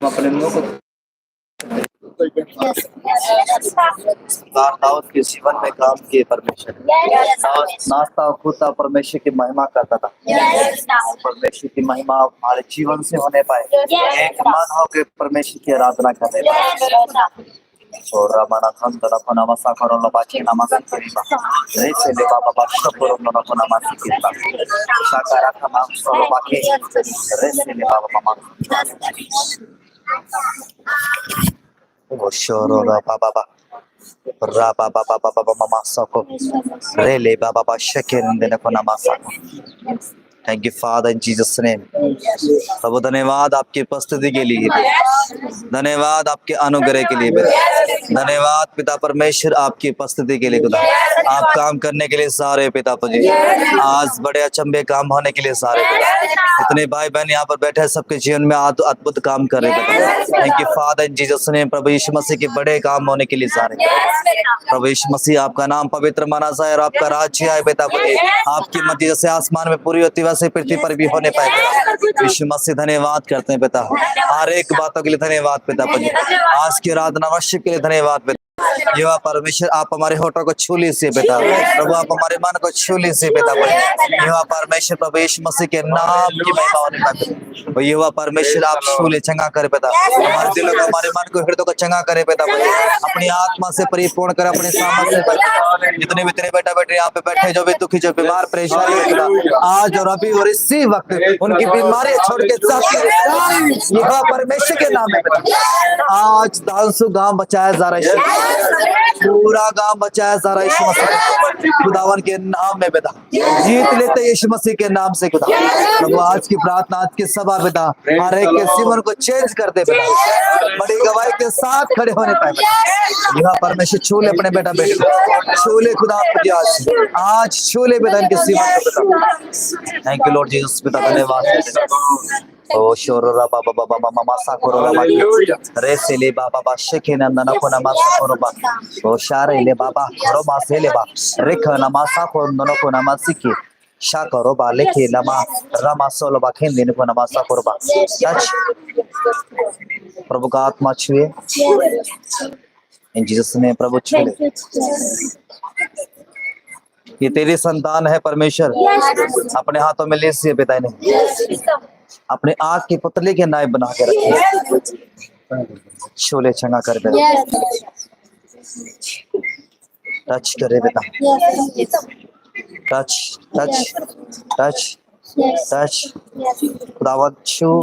अपने मुंह को दाऊद के जीवन में काम किए परमेश्वर। नाश्ता खुदा परमेश्वर की महिमा करता था। परमेश्वर की महिमा हमारे जीवन से होने पाए, एक मन होकर परमेश्वर की आराधना करने पाए। और रमाना खंड रखना मसा करो लबाची नमक करीबा रेसे ले बाबा बादशाह करो रखना मसी किता शाका रखना सरो बाकी रेसे ले बाबा मामा वो शोरो रा बाबा रा बाबा बाबा बाबा मामा सको रे ले बाबा बादशाह के नंदे को नमसा। Thank you father in Jesus name. प्रभु धन्यवाद आपकी उपस्थिति के लिए, धन्यवाद आपके अनुग्रह के लिए, धन्यवाद पिता परमेश्वर आपकी उपस्थिति के लिए। खुदा आप काम करने के लिए सारे पिता जी, आज बड़े अचंभे काम होने के लिए सारे पिता, इतने भाई बहन यहाँ पर बैठे सबके जीवन में अद्भुत काम कर रहे पिता। Thank you father in Jesus name. प्रभु यीशु मसीह के बड़े काम होने के लिए सारे प्रभु यीशु मसीह आपका नाम पवित्र माना जाए और आपका राज्य आए पिता। आपकी मर्जी जैसे आसमान में पूरी होती वैसे पृथ्वी पर भी होने पाए। यीशु मसीह धन्यवाद करते हैं पिता, हर एक बातों के लिए धन्यवाद पिता। आज की आराधना अवश्य के लिए धन्यवाद पिता। युवा परमेश्वर आप हमारे होठों को छू लीजिए पिता, प्रभु आप हमारे मन को छू लीजिए पिता। युवा परमेश्वर प्रभु यीशु मसीह के नाम की महिमा होने पाए। युवा परमेश्वर आप छू ले, चंगा करे पिता, हमारे दिलों को हमारे मन को हृदय को चंगा करे पिता। अपनी आत्मा से परिपूर्ण करे, अपने सामर्थ्य से। जितने भी तेरे बेटा बेटे यहाँ पे बैठे, जो भी दुखी, जो बीमार परेशान, आज और अभी और इसी वक्त उनकी बीमारी छोड़ के युवा परमेश्वर के नाम में आज दांसू गांव बचाया जा रहा है, पूरा गांव बचाया जा रहा है यीशु मसीह खुदावन के नाम में पिता। जीत लेते यीशु मसीह के नाम से खुदा। प्रभु आज की प्रार्थना, आज की सभा पिता, हर एक के जीवन को चेंज कर दे पिता, बड़ी गवाही के साथ खड़े होने पाए। यह परमेश्वर छू ले अपने बेटा बेटे, छू ले खुदा आज छू ले पिता इनके जीवन को पिता। थैंक यू लॉर्ड जीसस पिता, धन्यवाद। ओ शोरोरा बाबा बाबा मामा मासा कोरोरा बाबा रेसे ले बाबा बा शेखे नंदना को नमासा कोरो बा ओ शारे ले बाबा करो मासे ले बा रेख नमासा को ननो को नमासिकी शा करो बा लेखे लमा रमा सोलो बा खेन देने को नमासा कोरो बा। टच प्रभु का आत्मा छुए इन जीसस ने, प्रभु छुए। ये तेरी संतान है परमेश्वर, अपने हाथों में ले से पिता ने अपने आग की पुतले के नायब बना के रखे, शोले चंगा कर दे, टच करे बेटा, टच टच टच टच खुदावंद छू,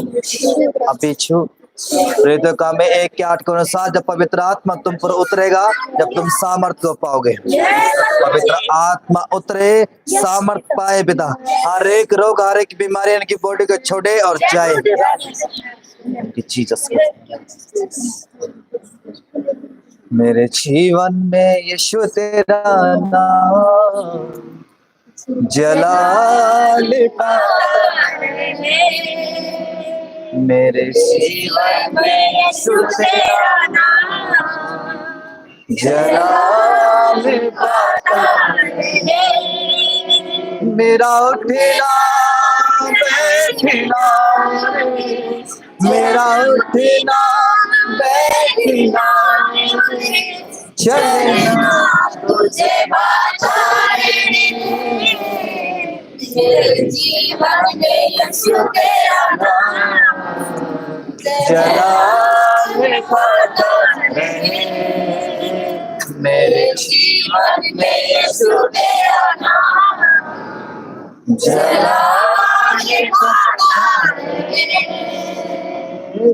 अभी छू। प्रेरितों का में 1:8 के अनुसार जब पवित्र आत्मा तुम पर उतरेगा, जब तुम सामर्थ को पाओगे, पवित्र आत्मा उतरे, सामर्थ पाए पिता, हर एक रोग, हर एक बीमारी इनकी बॉडी को छोड़े और जाए। जीसस मेरे जीवन में यीशु तेरा नाम जलाल मेरे जीवन में यीशु तेरा नाम जलाल मेरा उठना बैठना, मेरा उठना बैठना चलना तुझे मेरे जीवन में यीशु तेरा नाम जलाल पाता रहे, मेरे जीवन में यीशु तेरा नाम जलाल पाता रहे।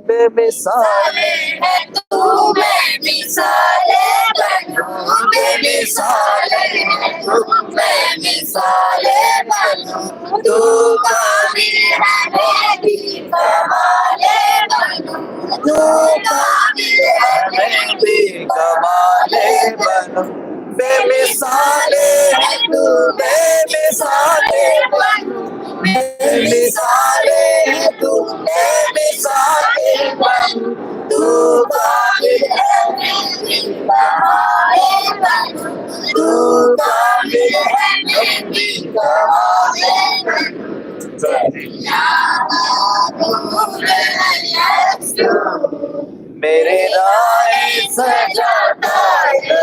बेमिसाले है तू, बेमिसाले बनूं, बेमिसाले है तू, बेमिसाले बनूं, तू काबिल है मैं भी कमाले बनूं, तू काबिल है मैं भी कमाले बनूं, बेमिसाले है तू, बेमिसाले बनूं, बेमिसाले है तू, बेमिसाले बनूं, तू काबिल है मैं भी कमाले बनूं, तू काबिल है मैं भी कमाले बनूं। मेरे राह सजाता रहे,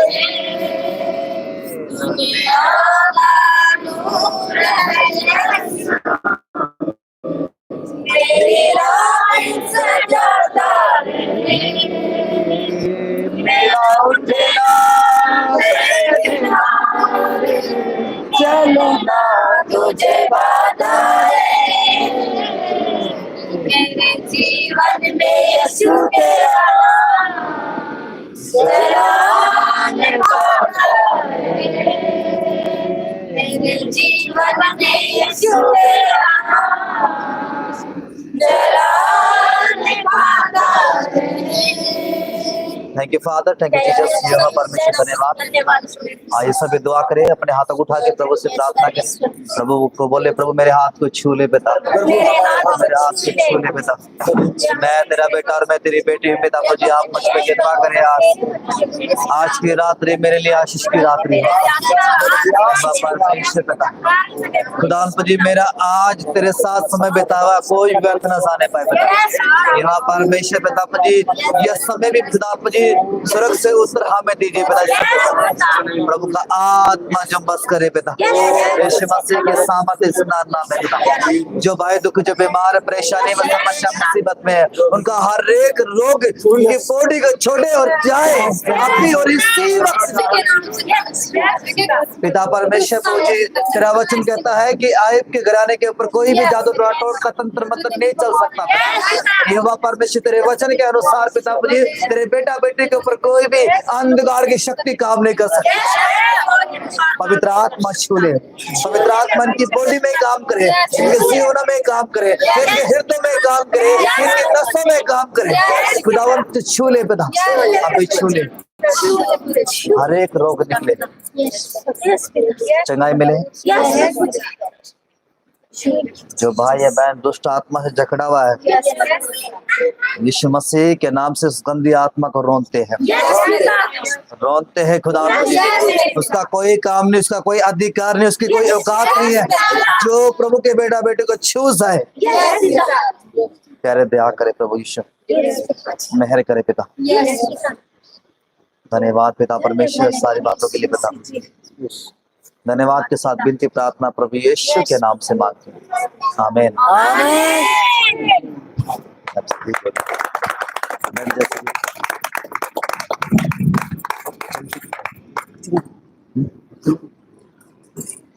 दुनिया का नूर है यीशु, मेरी राह सजाता रहे, मेरा उठना चलना तुझे वादा है, मेरे जीवन में यीशु तेरा नाम सराहने वाला है, मेरे जीवन में यीशु तेरा नाम सराहने वाला है। Thank you father, thank you Jesus. Yahova परमेश्वर धन्यवाद। आइए सभी दुआ करें, अपने हाथों को उठा के प्रभु से प्रार्थना करें। प्रभु को बोले, प्रभु मेरे हाथ को छू ले पिता, मेरे हाथ को छू ले पिता। मैं तेरा बेटा और मैं तेरी बेटी हूँ पिता। मुझे आप मुझ पे कृपा करें। आज की रात्रि मेरे लिए आशीष की रात्रि है परमेश्वर पिता। खुदा जी मेरा आज तेरे साथ समय बितावा कोई व्यर्थ न जाने पाए पिता। यहाँ परमेश्वर पिता जी यह समय भी खुदा जी स्वर्ग से उत्तर हमें दीजिए पिता। प्रभु का आत्मा जो बस करे पिता, यीशु मसीह के सामर्थ्य से नाम है पिता। जो भाई दुख, जो बीमार, परेशानी में, समस्या, मुसीबत में है, उनका हर एक रोग उनकी बॉडी को छोड़े और जाए अभी और इसी वक्त पिता परमेश्वर। मुझे तेरा वचन कहता है कि आयब के घराने के ऊपर कोई भी जादू टोट का तंत्र मंत्र नहीं चल सकता। यहोवा परमेश्वर तेरे वचन के अनुसार पिता मुझे तेरे बेटा बेटी के ऊपर कोई भी अंधकार की शक्ति काम नहीं कर सकती। पवित्र आत्मा छू ले, पवित्र आत्मा इनकी बॉडी में काम करे, इनके जीवन में काम करे, इनके हृदय में काम करे, इनके नसों में काम करे। खुदावंत छू ले पिता, अभी छू ले, हर एक रोग निकले, चंगाई मिले। जो भाई या बहन दुष्ट आत्मा से जकड़ा हुआ है, यीशु मसीह के नाम से उस गंदी आत्मा को रोनते हैं, रोनते हैं खुदा। उसका कोई काम नहीं, उसका कोई अधिकार नहीं, उसकी कोई औकात नहीं है जो प्रभु के बेटा बेटे को छू जाए। प्यारे दया करे प्रभु यीशु, मेहर करे पिता। धन्यवाद पिता परमेश्वर सारी बातों के लिए पिता। धन्यवाद के साथ विनती प्रार्थना प्रभु यीशु के नाम से मांगते हैं, आमीन।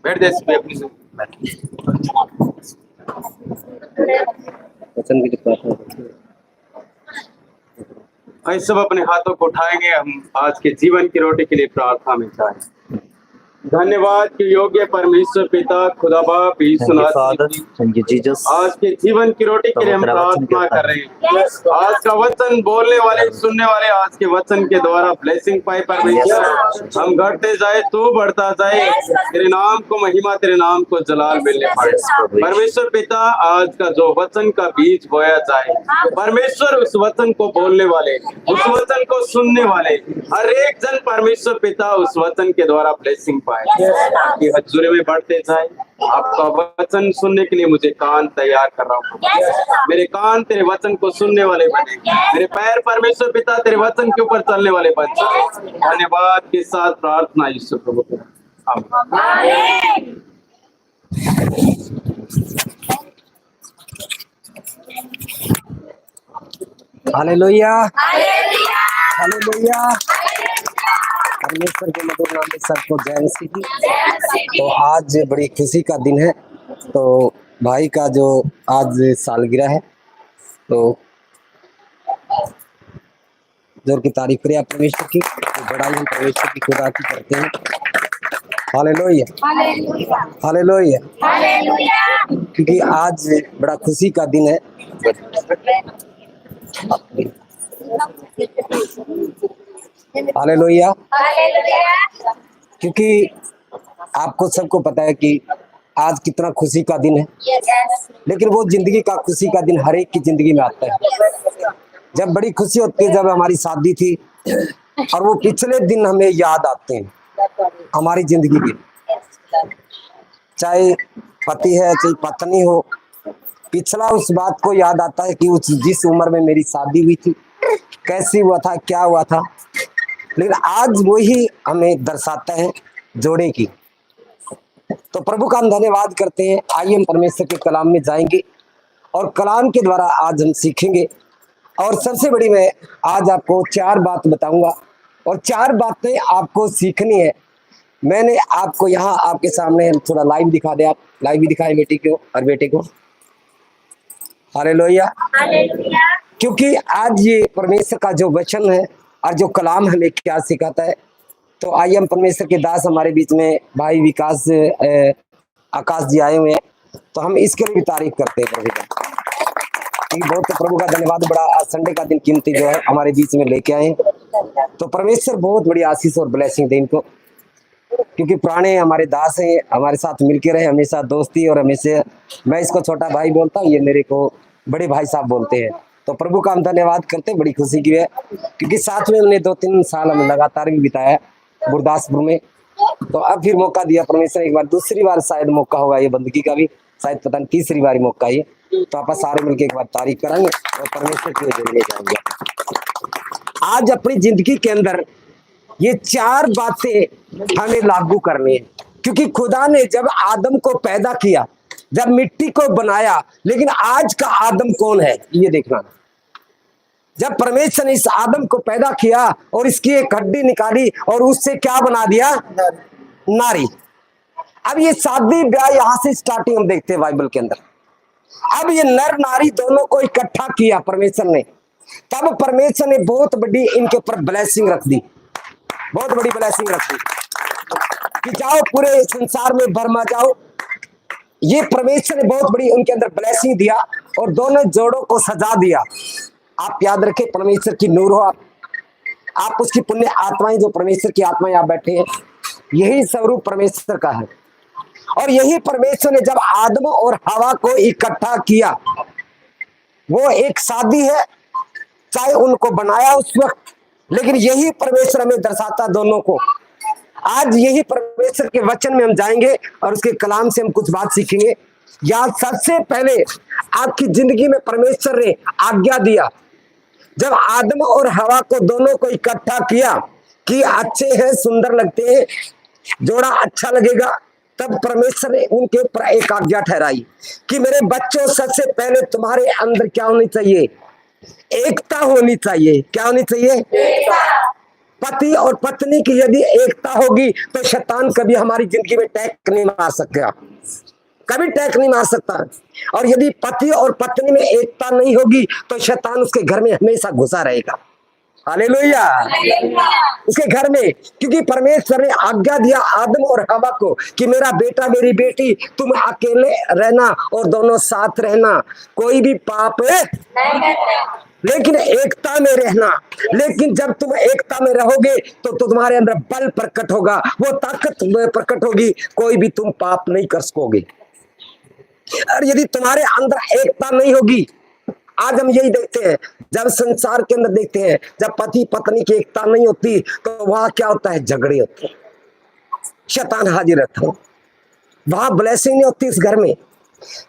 बैठ जाए अपनी से वचन की प्रार्थना करते हैं। हम सब अपने हाथों को उठाएंगे। हम आज के जीवन की रोटी के लिए प्रार्थना में जाएं। धन्यवाद के योग्य परमेश्वर पिता खुदा बाप यीशु मसीह, आज के जीवन की रोटी के लिए हम प्रार्थना कर रहे हैं। आज का वचन बोलने वाले सुनने वाले आज के वचन के द्वारा ब्लेसिंग पाए परमेश्वर। हम घटते जाए तू बढ़ता जाए, तेरे नाम को महिमा, तेरे नाम को जलाल मिलने पाए परमेश्वर पिता। आज का जो वचन का बीज बोया जाए परमेश्वर, उस वचन को बोलने वाले, उस वचन को सुनने वाले हर एक जन परमेश्वर पिता उस वचन के द्वारा ब्लेसिंग पाए, आपकी हजूरी में बढ़ते जाए। आपका वचन सुनने के लिए मुझे कान तैयार कर रहा हूँ। मेरे कान तेरे वचन को सुनने वाले बने, मेरे पैर परमेश्वर पिता तेरे वचन के ऊपर चलने वाले बन जाए। धन्यवाद के साथ प्रार्थना यीशु प्रभु, आमीन। Hallelujah, hallelujah. परमेश्वर के मधुर नाम में सबको जय मसीह की। तो आज बड़ी खुशी का दिन है। तो भाई का जो आज सालगिरह है, तो जोर की तारीफ करें परमेश्वर की, तो बड़ाई हम परमेश्वर की खुदा की करते हैं। हालेलुया, हालेलुया, क्योंकि आज बड़ा खुशी का दिन है। हालेलुया, क्योंकि आपको सबको पता है कि आज कितना खुशी का दिन है, लेकिन वो जिंदगी का खुशी का दिन हर एक की जिंदगी में आता है। जब बड़ी खुशी होती है, जब हमारी शादी थी, और वो पिछले दिन हमें याद आते हैं हमारी जिंदगी के, चाहे पति है चाहे पत्नी हो, पिछला उस बात को याद आता है कि उस जिस उम्र में मेरी शादी हुई थी कैसी हुआ था, क्या हुआ था, लेकिन आज वही हमें दर्शाता है जोड़े की। तो प्रभु का हम धन्यवाद करते हैं। आइए हम परमेश्वर के कलाम में जाएंगे और कलाम के द्वारा आज हम सीखेंगे। और सबसे बड़ी मैं आज आपको 4 बात बताऊंगा और 4 बातें आपको सीखनी है। मैंने आपको यहाँ आपके सामने थोड़ा लाइव दिखा दे, आप लाइव भी दिखाए बेटी को और बेटे को। हालेलुया, क्योंकि आज ये परमेश्वर का जो वचन है और जो कलाम हमें क्या सिखाता है। तो आइए हम परमेश्वर के दास हमारे बीच में भाई विकास आकाश जी आए हुए हैं, तो हम इसके लिए भी तारीफ करते हैं प्रभु का। बहुत प्रभु का धन्यवाद, बड़ा आज संडे का दिन कीमती जो है हमारे बीच में लेके आए। तो परमेश्वर बहुत बड़ी आशीष और ब्लेसिंग दे इनको, क्योंकि पुराने हमारे दास हैं, हमारे साथ मिलके रहे हमेशा दोस्ती, और हमेशा मैं इसको छोटा भाई बोलता हूँ, ये मेरे को बड़े भाई साहब बोलते हैं। तो प्रभु का हम धन्यवाद करते हैं, बड़ी खुशी की है, क्योंकि साथ में हमने 2-3 साल हम लगातार भी बिताया गुरदासपुर में। तो अब फिर मौका दिया परमेश्वर, एक बार दूसरी बार शायद मौका होगा ये बंदगी का भी, शायद पता नहीं तीसरी बार मौका ये। तो आप सारे मिलके एक बार तारीफ करेंगे और परमेश्वर की ओर ले जाएंगे। आज अपनी जिंदगी के अंदर ये 4 बातें हमें लागू करनी है, क्योंकि खुदा ने जब आदम को पैदा किया, जब मिट्टी को बनाया, लेकिन आज का आदम कौन है ये देखना। जब परमेश्वर ने इस आदम को पैदा किया और इसकी एक हड्डी निकाली और उससे क्या बना दिया, नारी। अब ये शादी ब्याह यहाँ से स्टार्टिंग हम देखते हैं बाइबल के अंदर। अब ये नर नारी दोनों को इकट्ठा किया परमेश्वर ने, तब परमेश्वर ने बहुत बड़ी इनके ऊपर ब्लेसिंग रख दी, बहुत बड़ी ब्लेसिंग रख दी कि जाओ पूरे संसार में भरमा जाओ। ये परमेश्वर ने बहुत बड़ी उनके अंदर ब्लेसिंग दिया और दोनों जोड़ों को सजा दिया। आप याद रखें, परमेश्वर की नूर हो आप उसकी पुण्य आत्माएं, जो परमेश्वर की आत्माएं आप बैठे हैं, यही स्वरूप परमेश्वर का है। और यही परमेश्वर ने जब आदम और हवा को इकट्ठा किया, वो एक शादी है, चाहे उनको बनाया उस वक्त, लेकिन यही परमेश्वर हमें दर्शाता दोनों को। आज यही परमेश्वर के वचन में हम जाएंगे और उसके कलाम से हम कुछ बात सीखेंगे। या सबसे पहले आपकी जिंदगी में परमेश्वर ने आज्ञा दिया, जब आदम और हवा को दोनों को इकट्ठा किया कि अच्छे हैं, सुंदर लगते हैं, जोड़ा अच्छा लगेगा, तब परमेश्वर ने उनके ऊपर एक आज्ञा ठहराई कि मेरे बच्चों, सबसे पहले तुम्हारे अंदर क्या होनी चाहिए, एकता होनी चाहिए। क्या होनी चाहिए? पति और पत्नी की यदि एकता होगी तो शैतान कभी हमारी जिंदगी में टैक नहीं मार सकेगा, कभी टैक नहीं मार सकता। और यदि पति और पत्नी में एकता नहीं होगी तो शैतान उसके घर में हमेशा घुसा रहेगा। हालेलुया, उसके घर में, क्योंकि परमेश्वर ने आज्ञा दिया आदम और हवा को कि मेरा बेटा मेरी बेटी, तुम अकेले रहना और दोनों साथ रहना, कोई भी पाप लेकिन एकता में रहना। लेकिन जब तुम एकता में रहोगे तो तुम्हारे अंदर बल प्रकट होगा, वो ताकत प्रकट होगी, कोई भी तुम पाप नहीं कर सकोगे। और यदि तुम्हारे अंदर एकता नहीं होगी, आज हम यही देखते हैं, जब संसार के अंदर देखते हैं, जब पति पत्नी की एकता नहीं होती तो वहां क्या होता है, झगड़े होते हैं, शैतान हाजिर रहता है, वहां ब्लेसिंग नहीं होती इस घर में।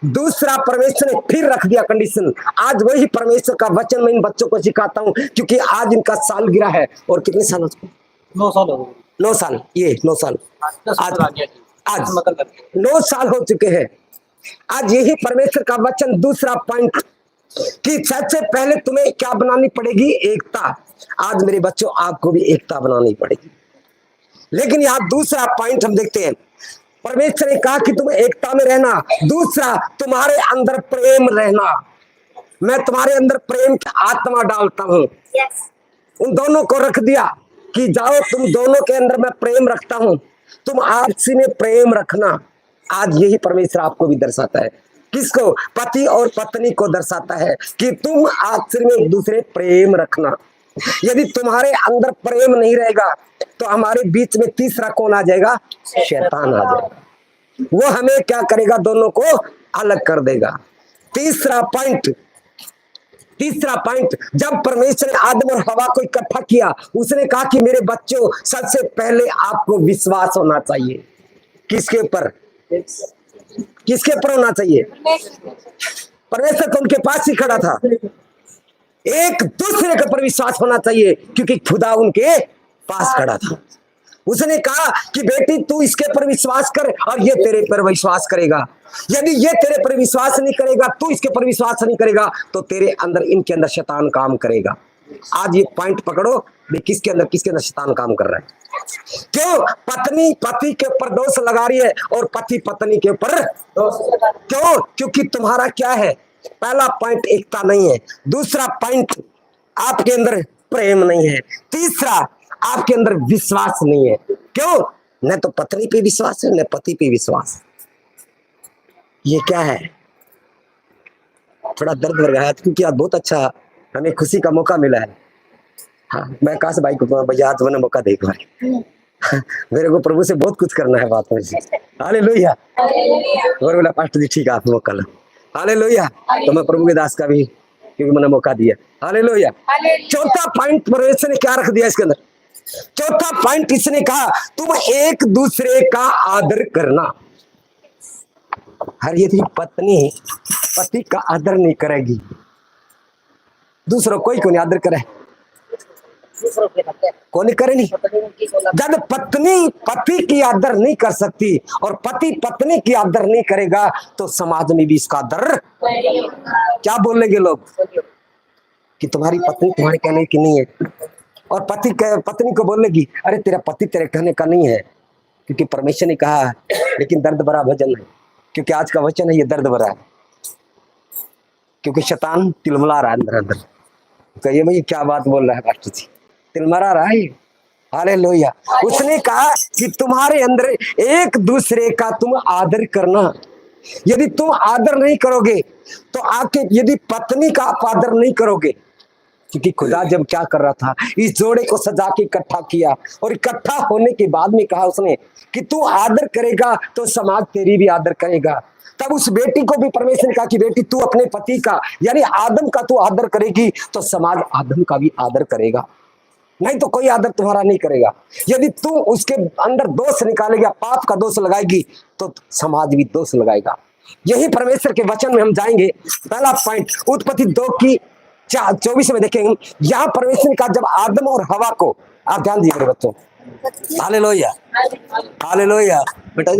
दूसरा, परमेश्वर ने फिर रख दिया कंडीशन। आज वही परमेश्वर का वचन मैं इन बच्चों को सिखाता हूं, क्योंकि आज इनका साल गिरा है। और कितने साल? 9 साल हो गए। 9 साल, ये 9 साल आज 9 साल हो चुके हैं। आज यही परमेश्वर का वचन, दूसरा पॉइंट कि सबसे पहले तुम्हें क्या बनानी पड़ेगी, एकता। आज मेरे बच्चों, आपको भी एकता बनानी पड़ेगी। लेकिन यहाँ दूसरा पॉइंट हम देखते हैं, परमेश्वर ने कहा कि तुम एकता में रहना। दूसरा, तुम्हारे अंदर प्रेम रहना। मैं तुम्हारे अंदर प्रेम की आत्मा डालता हूं। उन दोनों को रख दिया कि जाओ, तुम दोनों के अंदर मैं प्रेम रखता हूं, तुम आपसी में प्रेम रखना। आज यही परमेश्वर आपको भी दर्शाता है। किसको? पति और पत्नी को दर्शाता है कि तुम आपसी में एक दूसरे प्रेम रखना। यदि तुम्हारे अंदर प्रेम नहीं रहेगा तो हमारे बीच में तीसरा कौन आ जाएगा? शैतान आ जाएगा। वो हमें क्या करेगा? दोनों को अलग कर देगा। तीसरा पॉइंट, जब परमेश्वर ने आदम और हवा को इकट्ठा किया, उसने कहा कि मेरे बच्चों, सबसे पहले आपको विश्वास होना चाहिए। किसके ऊपर? किसके ऊपर होना चाहिए? परमेश्वर तो उनके पास ही खड़ा था। एक दूसरे के पर विश्वास होना चाहिए, क्योंकि खुदा उनके पास खड़ा था। उसने कहा कि बेटी तू इसके पर विश्वास कर और ये तेरे पर विश्वास करेगा। यदि ये तेरे पर विश्वास नहीं करेगा, तू इसके पर विश्वास नहीं करेगा, तो तेरे अंदर, इनके अंदर शैतान काम करेगा। आज ये पॉइंट पकड़ो, किसके अंदर शैतान काम कर रहा है। क्यों पत्नी पति के ऊपर दोष लगा रही है और पति पत्नी के ऊपर क्यों? क्योंकि तुम्हारा क्या है, पहला पॉइंट एकता नहीं है, दूसरा पॉइंट आपके अंदर प्रेम नहीं है, तीसरा आपके अंदर विश्वास नहीं है। क्यों? न तो पत्नी पे विश्वास है, न पति पे विश्वास। ये क्या है? थोड़ा दर्द लग रहा है, क्योंकि आज बहुत अच्छा हमें खुशी का मौका मिला है। हाँ, मैं काश भाई को भैया आज मैंने मौका देख भाई। मेरे को प्रभु से बहुत कुछ करना है बात में। हालेलुया। और बोला पास्टर जी ठीक है, आप मौका लो। हालेलुया। तो मैं प्रभु के दास का भी, क्योंकि मैंने मौका दिया। हालेलुया। चौथा पॉइंट परमेश्वर ने क्या रख दिया इसके अंदर? चौथा पॉइंट इसने कहा तुम एक दूसरे का आदर करना। हर यदि पत्नी पति का आदर नहीं करेगी, दूसरों कोई नहीं आदर करे, कौन नहीं करे नहीं। जब पत्नी पति की आदर नहीं कर सकती और पति पत्नी की आदर नहीं करेगा, तो समाज में भी इसका आदर क्या बोलेंगे लोग कि तुम्हारी पत्नी तुम्हारे कहने की नहीं है, और पत्नी को बोलेगी अरे तेरा पति तेरे कहने का नहीं है, क्योंकि परमेश्वर ने कहा है। लेकिन दर्द भरा वचन है, क्योंकि आज का वचन है ये दर्द भरा है, क्योंकि शैतान तिलमिला रहा है अंदर अंदर। कहिए मैं ये क्या बात बोल रहा है पास्टर जी, तिलमिला रहा है। हालेलुया। उसने कहा कि तुम्हारे अंदर एक दूसरे का तुम आदर करना। यदि तुम आदर नहीं करोगे तो आपके, यदि पत्नी का आप आदर नहीं करोगे, क्योंकि खुदा जब क्या कर रहा था, इस जोड़े को सजा के इकट्ठा किया, और इकट्ठा होने के बाद में कहा उसने कि तू आदर करेगा तो समाज तेरी भी आदर करेगा। तब उस बेटी को भी परमेश्वर ने कहा कि बेटी तू अपने पति का यानी आदम का तू आदर करेगी तो समाज आदम का भी आदर करेगा, नहीं तो कोई आदर तुम्हारा नहीं करेगा। यदि तू उसके अंदर दोष निकालेगा, पाप का दोष लगाएगी, तो समाज भी दोष लगाएगा। यही परमेश्वर के वचन में हम जाएंगे। पहला पॉइंट उत्पत्ति 2:24 में देखेंगे। यहाँ परमेश्वर ने कहा जब आदम और हवा को, आप ध्यान दीजिए मेरे बच्चों। Hallelujah, hallelujah. बेटा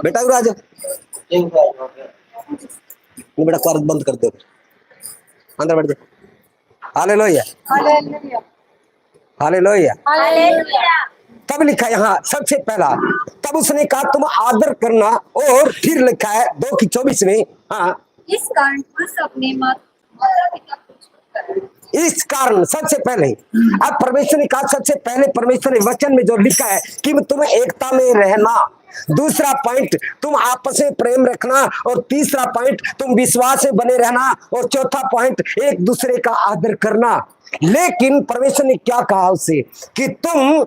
बेटा राज बेटा क्वार बंद कर दो, अंदर बैठ जाओ। Hallelujah, hallelujah. तब लिखा यहाँ सबसे पहला, तब उसने कहा तुम आदर करना, और फिर लिखा है 2:24 में, हाँ इस कारण पुरुष अपने माता पिता को छोड़कर, इस कारण सबसे पहले, अब परमेश्वर ने कहा सबसे पहले, परमेश्वर ने वचन में जो लिखा है कि तुम एकता में रहना, दूसरा पॉइंट तुम आपस में प्रेम रखना, और तीसरा पॉइंट तुम विश्वास से बने रहना, और चौथा पॉइंट एक दूसरे का आदर करना। लेकिन परमेश्वर ने क्या कहा उससे कि तुम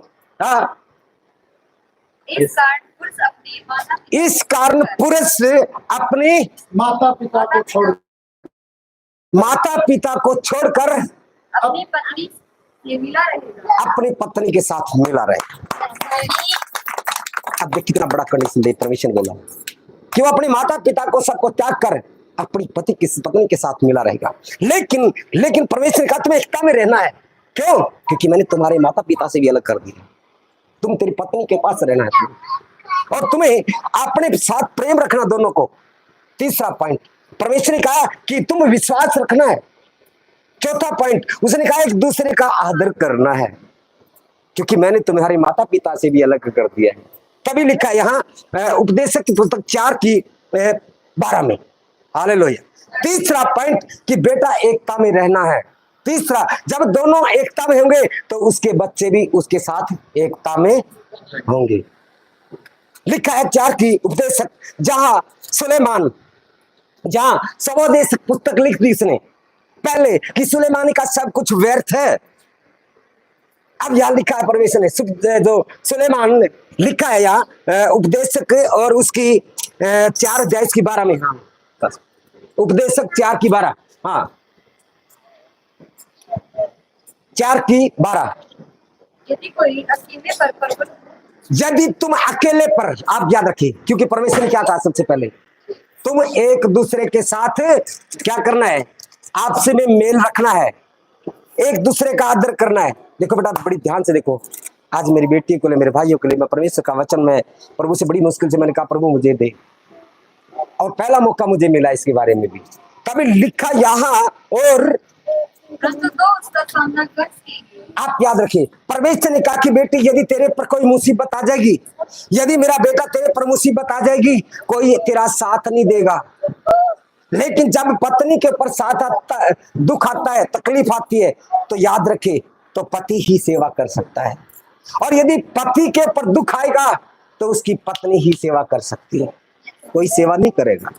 इस कारण पुरुष अपने माता पिता, इस कारण पुरुष अपने माता पिता को छोड़ माता पिता को छोड़कर अपनी पत्नी से मिला रहेगा। अपनी पत्नी के साथ मिला रहे। अब देख कितना बड़ा कंडीशन दे परमेश्वर बोला कि वो अपने माता पिता को सबको त्याग कर अपनी पत्नी के साथ मिला रहेगा। लेकिन परमेश्वर ने कहा तुम्हें एकता में रहना है। क्यों? क्योंकि मैंने तुम्हारे माता पिता से भी अलग कर दिया, तुम तेरी पत्नी के पास रहना है तुम्हें, और तुम्हें अपने साथ प्रेम रखना दोनों को। तीसरा पॉइंट परमेश्वर ने कहा कि तुम विश्वास रखना है। चौथा पॉइंट उसने कहा एक दूसरे का आदर करना है, क्योंकि मैंने तुम्हारे माता पिता से भी अलग कर दिया है। तभी लिखा है यहाँ उपदेशक की पुस्तक 4:12 में। हालेलुया। तीसरा पॉइंट कि बेटा एकता में रहना है। तीसरा, जब दोनों एकता में होंगे तो उसके बच्चे भी उसके साथ एकता में होंगे। लिखा है 4 की उपदेशक, जहां सुलेमान, जहां स्वदेश पुस्तक लिख दी इसने पहले कि सुलेमानी का सब कुछ व्यर्थ है। अब यहां लिखा है परमेश्वर ने जो सुलेमान ने लिखा है यहाँ उपदेशक और उसकी 4:12 में। हाँ उपदेशक 4:12, हाँ 4:12। यदि कोई अकेले पर पर्वत, यदि तुम अकेले पर, आप याद रखिए, क्योंकि परमेश्वर ने क्या कहा सबसे पहले, तुम एक दूसरे के साथ क्या करना है, आपसे में मेल रखना है, एक दूसरे का आदर करना है। देखो बेटा बड़ी ध्यान से देखो, आज मेरी बेटी को लिए, मेरे भाइयों के लिए मैं परमेश्वर का वचन में प्रभु से बड़ी मुश्किल से मैंने कहा प्रभु मुझे दे, और पहला मौका मुझे मिला इसके बारे में भी। तभी लिखा यहाँ, और प्रस्तुतों उसका सामना करके आप याद रखिए, परमेश्वर ने कहा कि बेटी यदि तेरे पर कोई मुसीबत आ जाएगी, यदि मेरा बेटा तेरे पर मुसीबत आ जाएगी, कोई तेरा साथ नहीं देगा। लेकिन जब पत्नी के ऊपर साथ आता है, दुख आता है, तकलीफ आती है, तो याद रखे तो पति ही सेवा कर सकता है। और यदि पति के ऊपर दुख आएगा तो उसकी पत्नी ही सेवा कर सकती है, कोई सेवा नहीं करेगा।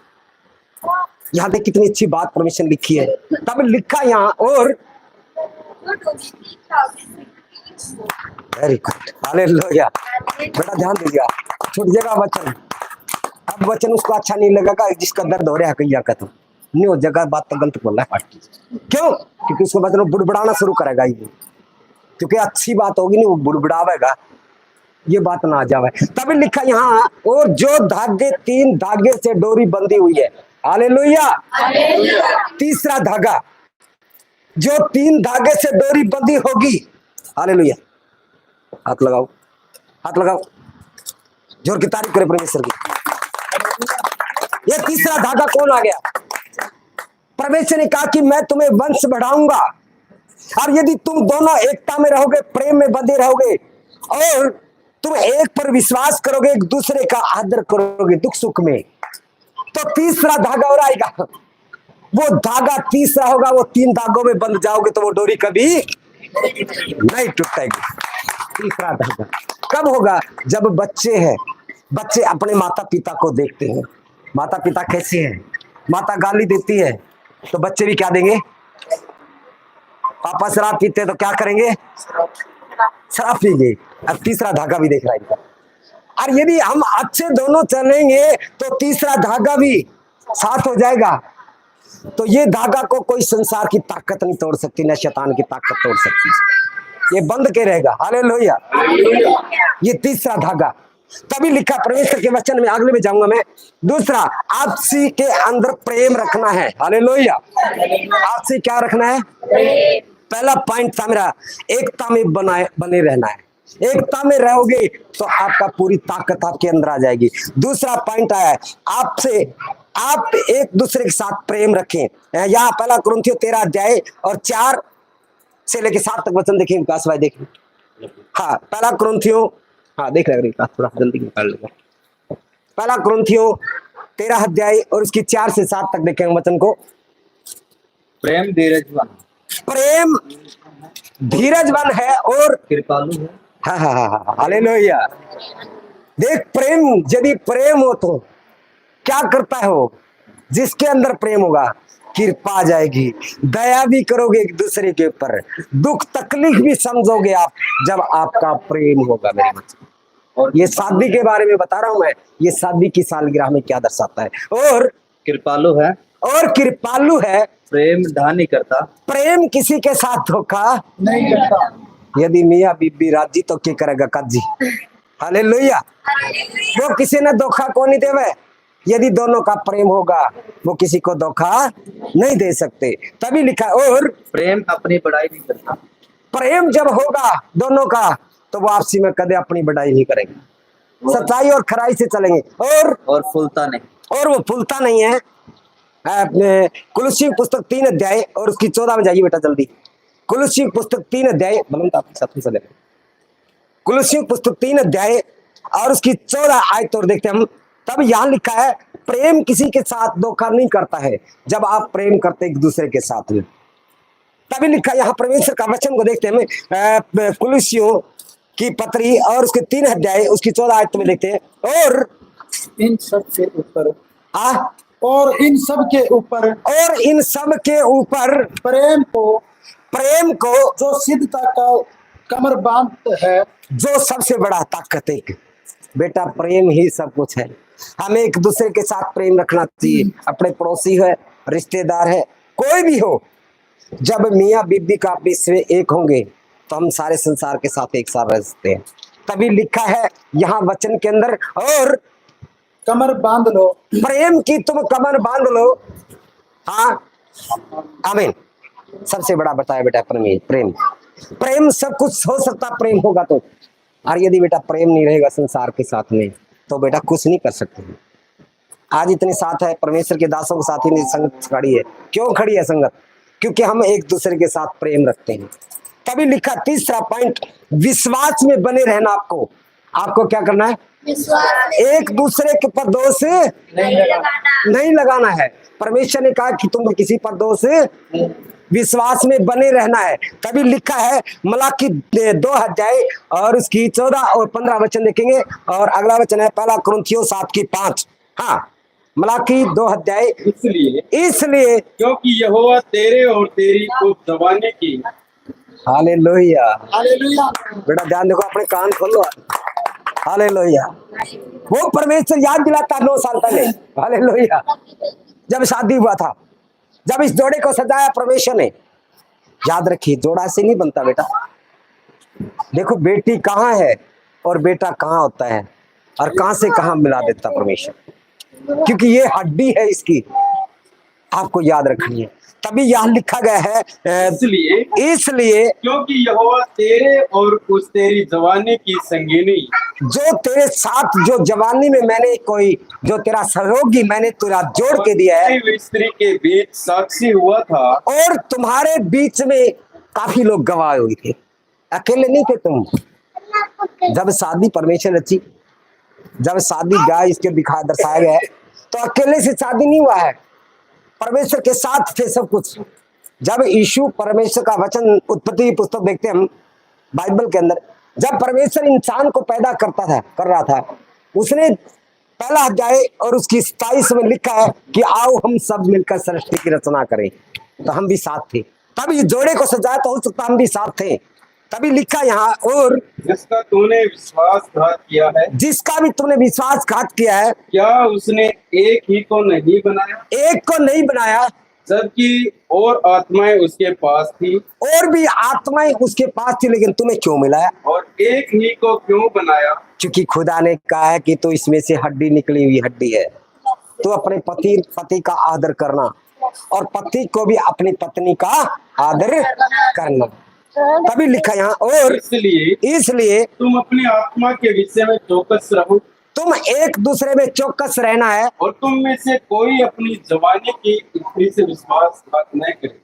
यहाँ देख कितनी अच्छी बात परमेश्वर लिखी है। तब लिखा यहाँ, और वेरी गुड, हालेलुया। बेटा ध्यान दीजिएगा, छूट जाएगा वचन। अब वचन उसको अच्छा नहीं लगेगा, जिसका दर्द हो रहा है कहीं आकर तो नहीं हो जगह, बात तो गलत बोल रहा है। क्यों? क्योंकि उसको वचन बुड़बुड़ाना शुरू करेगा ये, क्योंकि अच्छी बात होगी नहीं, वो बुड़बुड़ावेगा, ये बात ना आ जावे। तभी लिखा यहाँ, और जो धागे 3 धागे से डोरी बंधी हुई है, हालेलुया। तीसरा धागा, जो 3 धागे से डोरी बंधी होगी, हालेलुया। हाथ लगाओ, हाथ लगाओ, जोर की तारीफ करे परमेश्वर की। ये तीसरा धागा कौन आ गया? परमेश्वर ने कहा कि मैं तुम्हें वंश बढ़ाऊंगा, और यदि तुम दोनों एकता में रहोगे, प्रेम में बंधे रहोगे, और तुम एक पर विश्वास करोगे, एक दूसरे का आदर करोगे दुख सुख में, तो तीसरा धागा और आएगा। वो धागा तीसरा होगा, वो 3 धागों में बंध जाओगे तो वो डोरी कभी नहीं टूटेगी। तीसरा धागा कब होगा? जब बच्चे हैं, बच्चे अपने माता पिता को देखते हैं, माता पिता कैसे हैं, माता गाली देती है तो बच्चे भी क्या देंगे? पापा शराब पीते तो क्या करेंगे? शराब पीएंगे। अब तीसरा धागा भी देख रहा है इनका। और यदि हम अच्छे दोनों चलेंगे तो तीसरा धागा भी साथ हो जाएगा। तो ये धागा को कोई संसार की ताकत नहीं तोड़ सकती, न शैतान की ताकत तोड़ सकती, ये बंद के रहेगा। हालेलुया। ये तीसरा धागा। तभी लिखा परमेश्वर के वचन में, अगले में जाऊंगा मैं। दूसरा, आपसी के अंदर प्रेम रखना है। हालेलुया। आपसी क्या रखना है? पहला पॉइंट था मेरा, एकता में बने रहना है। एकता में रहोगे तो आपका पूरी ताकत आपके अंदर आ जाएगी। दूसरा पॉइंट आया है, आपसे आप एक दूसरे के साथ प्रेम रखें। यहाँ पहला कुरिन्थियों 13 अध्याय और 4 से लेके 7 तक वचन देखें विकास भाई, देखें। हाँ, पहला कुरिन्थियों, हाँ देख रहे हैं, थोड़ा जल्दी निकाल लेगा। पहला कुरिन्थियों 13 अध्याय और उसकी 4 से 7 तक देखेंगे वचन को। प्रेम धीरजवान, प्रेम धीरजवान है और कृपालु है। हाँ हाँ हाँ हाँ, हालेलुया। देख, प्रेम, यदि प्रेम हो तो क्या करता है वो? जिसके अंदर प्रेम होगा कृपा आ जाएगी, दया भी करोगे एक दूसरे के ऊपर, दुख तकलीफ भी समझोगे आप जब आपका प्रेम होगा मेरे बच्चे। और ये शादी के बारे में बता रहा हूं मैं, ये शादी की सालगिरह में क्या दर्शाता है। और कृपालु है, और कृपालु है, प्रेम ढा नहीं करता, प्रेम किसी के साथ धोखा नहीं करता। यदि मियाँ बीबी राजी तो क्या करेगा काजी? हालेलुया। वो किसी ने धोखा को नहीं देवे। यदि दोनों का प्रेम होगा वो किसी को धोखा नहीं दे सकते। तभी लिखा, और प्रेम अपनी बड़ाई नहीं करता। प्रेम जब होगा दोनों का तो वो आपसी में कदे अपनी बढ़ाई नहीं करेंगे, सच्चाई और खराई से चलेंगे। और फूलता नहीं, और वो फूलता नहीं है। अपने कुलुस्सी पुस्तक 3 अध्याय और उसकी 14 में जाइए बेटा जल्दी। कुलुस्सी पुस्तक 3 अध्याय, कुलुस्सी पुस्तक 3 अध्याय और उसकी 14 आयत और देखते हम। तब यहाँ लिखा है, प्रेम किसी के साथ धोखा नहीं करता है जब आप प्रेम करते एक दूसरे के साथ में। तभी लिखा यहाँ परमेश्वर का वचन को देखते हैं, कुलुस्सियों की पत्री और उसके 3 अध्याय उसकी 14 आयत में देखते हैं। और इन सब के ऊपर, आ और इन सब के ऊपर, और इन सब के ऊपर प्रेम को जो सिद्धता का कमर बांध है, जो सबसे बड़ा ताकत है। बेटा प्रेम ही सब कुछ है। हमें एक दूसरे के साथ प्रेम रखना चाहिए। अपने पड़ोसी है, रिश्तेदार है, कोई भी हो, जब मियाँ बीबी का बीच में एक होंगे तो हम सारे संसार के साथ एक साथ रह सकते हैं। तभी लिखा है यहाँ वचन के अंदर, और कमर बांध लो, प्रेम की तुम कमर बांध लो। हाँ, आमीन। सबसे बड़ा बताया बेटा प्रेम। प्रेम सब कुछ हो सकता, प्रेम होगा तो। और यदि बेटा प्रेम नहीं रहेगा संसार के साथ में तो बेटा कुछ नहीं कर सकते। आज इतने साथ है परमेश्वर के दासों के साथ ही संगत खड़ी है। क्यों खड़ी है संगत? क्योंकि हम एक दूसरे के साथ प्रेम रखते हैं। तभी लिखा तीसरा पॉइंट, विश्वास में बने रहना। आपको क्या करना है? एक दूसरे के पर दोष नहीं लगाना है। परमेश्वर ने कहा कि तुम किसी पर दोष, विश्वास में बने रहना है। तभी लिखा है मलाकी 2 अध्याय और उसकी 14 और 15 वचन देखेंगे। और अगला वचन है 1 कुरिन्थियों 7:5। हाँ, मलाकी 2 अध्याय। इसलिए क्योंकि यहोवा तेरे और तेरी को दबाने की। हालेलुया। हालेलुया। बेटा ध्यान देखो, अपने कान खोलो। हालेलुया। वो परमेश्वर याद दिलाता 9 साल पहले। हालेलुया। जब शादी हुआ था, जब इस जोड़े को सजाया परमेश्वर ने। याद रखिए, जोड़ा से नहीं बनता बेटा। देखो बेटी कहाँ है और बेटा कहाँ होता है और कहाँ से कहाँ मिला देता परमेश्वर, क्योंकि ये हड्डी है इसकी। आपको याद रखनी है। तभी यहाँ लिखा गया है इसलिए क्योंकि यहोवा तेरे और उस तेरी जवानी की संगिनी, जो तेरे साथ जो जवानी में मैंने कोई जो तेरा सहयोगी मैंने तेरा जोड़ के दिया है, स्त्री के बीच साक्षी हुआ था। और तुम्हारे बीच में काफी लोग गवाह हुए थे, अकेले नहीं थे तुम। जब शादी परमेश्वर रची, जब शादी गाय इसके दर्शाया गया है, तो अकेले से शादी नहीं हुआ है, परमेश्वर के साथ थे सब कुछ। जब यीशु परमेश्वर का वचन उत्पत्ति की पुस्तक देखते हम बाइबल के अंदर, जब परमेश्वर इंसान को पैदा कर रहा था, उसने 1 अध्याय और उसकी 27 में लिखा है कि आओ हम सब मिलकर सृष्टि की रचना करें। तो हम भी साथ थे। तब ये जोड़े को सजाया तो हो सकता हम भी साथ थे। तभी लिखा यहाँ, और जिसका तूने विश्वासघात किया है, जिसका भी तुमने विश्वासघात किया है, क्या उसने एक ही को नहीं बनाया? एक को नहीं बनाया, जबकि और आत्माएं उसके पास थी, और भी आत्माएं उसके पास थी, लेकिन तुम्हें क्यों मिलाया? और एक ही को क्यों बनाया? क्योंकि खुदा ने कहा है कि तो इसमें से हड्डी निकली हुई हड्डी है। तो अपने पति का आदर करना और पति को भी अपनी पत्नी का आदर करना। तभी लिखा यहाँ, और इसलिए तुम अपनी आत्मा के विषय में चौकस रहो। तुम एक दूसरे में चौकस रहना है, और तुम में से कोई अपनी जवानी की स्त्री से विश्वासघात न करे।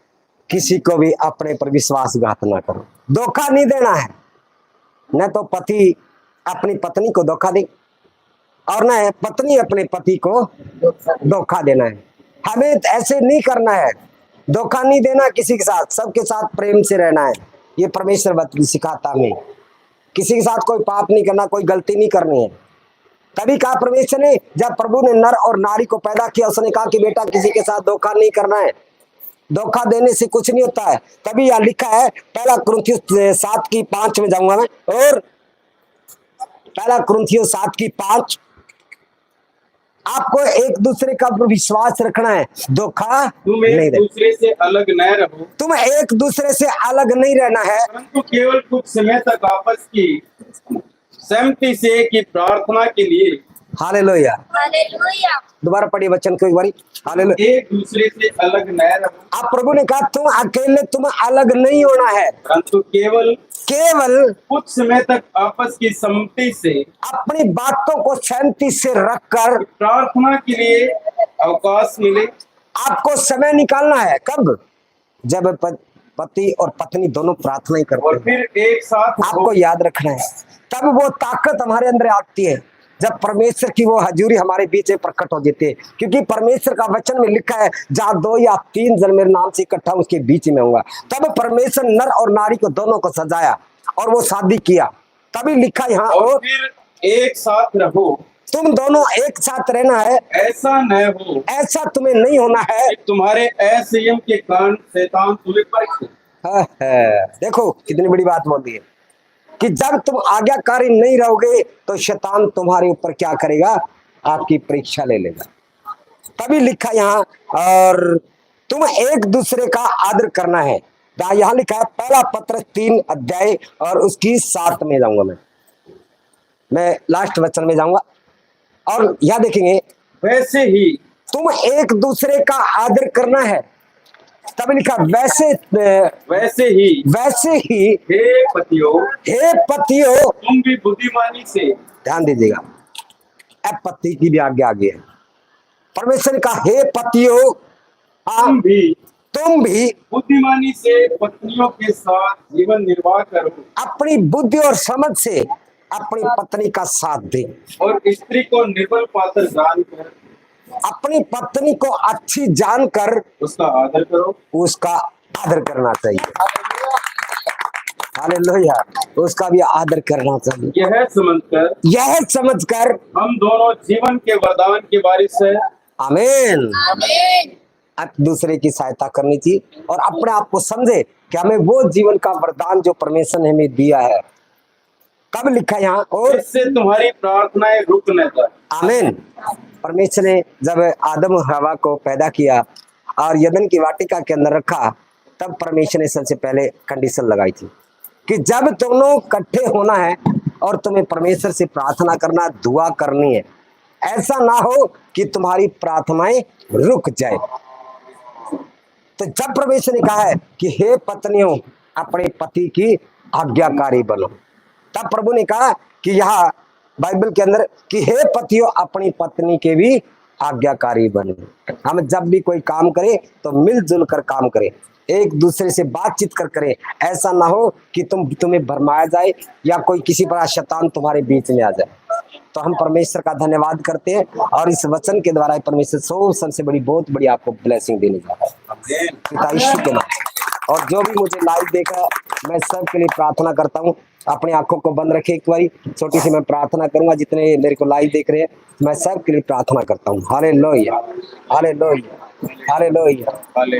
किसी को भी अपने पर विश्वासघात ना करो। धोखा नहीं देना है। न तो पति अपनी पत्नी को धोखा दे और न पत्नी अपने पति को धोखा देना है। हमें ऐसे नहीं करना है। धोखा नहीं देना किसी के साथ, सबके साथ प्रेम से रहना है। ये परमेश्वर सिखाता हमें। किसी के साथ कोई पाप नहीं करना, कोई गलती नहीं करनी है। तभी कहा परमेश्वर ने, जब प्रभु ने नर और नारी को पैदा किया, उसने कहा कि बेटा किसी के साथ धोखा नहीं करना है। धोखा देने से कुछ नहीं होता है। तभी यहाँ लिखा है 1 कुरिन्थियों 7:5 में जाऊंगा मैं, और 1 कुरिन्थियों 7:5, आपको एक दूसरे का विश्वास रखना है, धोखा तुम नहीं एक देना। दूसरे से अलग न रहो। तुम एक दूसरे से अलग नहीं रहना है, परंतु केवल कुछ समय तक आपस की सहमति से की प्रार्थना के लिए। हालेलुया। हालेलुया। दोबारा पढ़िए वचन को एक बारी। हालेलुया। एक दूसरे से अलग न रहो। अब प्रभु ने कहा तुम अकेले, तुम अलग नहीं होना है, परंतु केवल कुछ समय तक आपस की सम्मति से अपनी बातों को सहमति से रखकर प्रार्थना के लिए अवकाश मिले। आपको समय निकालना है। कब? जब पति और पत्नी दोनों प्रार्थना ही करते और हैं, फिर एक साथ आपको याद रखना है। तब वो ताकत हमारे अंदर आती है, जब परमेश्वर की वो हजूरी हमारे बीच में प्रकट हो जाती है। क्योंकि परमेश्वर का वचन में लिखा है, जहाँ 2 या 3 जन मेरे नाम से इकट्ठा उसके बीच में होगा। तब परमेश्वर नर और नारी को दोनों को सजाया और वो शादी किया। तभी लिखा यहाँ, और फिर एक साथ रहो। तुम दोनों एक साथ रहना है। ऐसा न हो, ऐसा तुम्हें नहीं होना है। तुम्हारे असंयम के कारण शैतान तुम्हें परीक्षे। देखो कितनी बड़ी बात बोल दी है कि जब तुम आज्ञाकारी नहीं रहोगे तो शैतान तुम्हारे ऊपर क्या करेगा? आपकी परीक्षा ले लेगा। तभी लिखा यहाँ, और तुम एक दूसरे का आदर करना है। यहाँ लिखा है 1 पत्रस 3 अध्याय और उसकी 7 में जाऊंगा मैं लास्ट वचन में जाऊंगा, और यह देखेंगे, वैसे ही तुम एक दूसरे का आदर करना है। तब लिखा वैसे वैसे ही हे पतियों तुम भी बुद्धिमानी से, ध्यान दीजिएगा, अब पति की भी आज्ञा आगे है। परमेश्वर ने कहा हे पतियों तुम भी बुद्धिमानी से पत्नियों के साथ जीवन निर्वाह करो अपनी बुद्धि और समझ से अपनी पत्नी का साथ दे, और स्त्री को निर्बल पात्र जानकर अपनी पत्नी को अच्छी जानकर उसका आदर करो। उसका आदर करना चाहिए। हालेलुया, उसका भी आदर करना चाहिए। यह समझकर हम दोनों जीवन के वरदान के वारिस है। आमीन। एक दूसरे की सहायता करनी चाहिए और अपने आप को समझे कि हमें वो जीवन का वरदान जो परमेश्वर ने हमें दिया है। कब लिखा यहाँ, और इससे तुम्हारी प्रार्थनाएं रुक न जाए। आमीन। परमेश्वर ने जब आदम और हवा को पैदा किया और यदन की वाटिका के अंदर रखा, तब परमेश्वर ने सबसे पहले कंडीशन लगाई थी कि जब दोनों इकट्ठे होना है और तुम्हें परमेश्वर से प्रार्थना करना, दुआ करनी है, ऐसा ना हो कि तुम्हारी प्रार्थनाएं रुक जाए। तो जब परमेश्वर ने कहा है कि हे पत्नियों अपने पति की आज्ञाकारी बनो, तब प्रभु ने कहा कि यहाँ बाइबल के अंदर कि हे पतियों अपनी पत्नी के भी आज्ञाकारी बनो। हम जब भी कोई काम करें तो मिलजुल कर काम करें, एक दूसरे से बातचीत कर करें। ऐसा ना हो कि तुम्हें भरमाया जाए या कोई किसी बड़ा शैतान तुम्हारे बीच में आ जाए। तो हम परमेश्वर का धन्यवाद करते हैं और इस वचन के द्वारा परमेश्वर सबसे बड़ी बहुत बड़ी आपको ब्लेसिंग देने जा रहा है पिता यीशु के नाम। और जो भी मुझे लाइव देखा, मैं सबके लिए प्रार्थना करता हूँ। अपनी आंखों को बंद रखे, एक बारी छोटी सी मैं प्रार्थना करूंगा। जितने मेरे को लाइव देख रहे हैं, मैं सबके लिए प्रार्थना करता हूँ। Hallelujah, hallelujah, hallelujah,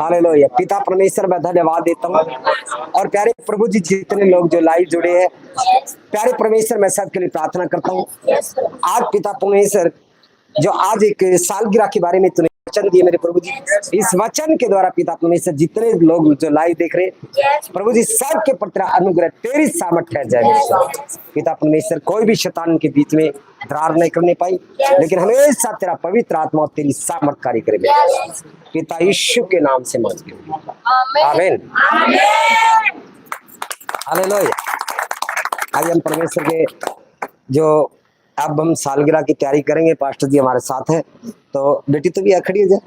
hallelujah. पिता परमेश्वर मैं धन्यवाद देता हूँ। और प्यारे प्रभु जी, जितने लोग जो लाइव जुड़े हैं, प्यारे परमेश्वर मैं सबके लिए प्रार्थना करता हूँ। आज पिता परमेश्वर जो आज एक सालगिरह के बारे में तूने वचन दिए मेरे प्रभु जी, इस वचन के द्वारा पिता परमेश्वर जितने लोग जो लाइव देख रहे हैं, प्रभु जी सबके प्रति अनुग्रह तेरी सामर्थ ठहर जाए पिता परमेश्वर। कोई भी शैतान के बीच में दरार नहीं करने पाई, लेकिन हमेशा तेरा पवित्र आत्मा और तेरी सामर्थ कार्य करे पिता यीशु के नाम से मांगते हैं, आमीन। हालेलुया। आज हम परमेश्वर के जो अब हम सालगिरह की तैयारी करेंगे, पास्टर जी हमारे साथ हैं, तो बेटी तो भी खड़ी हो जाए।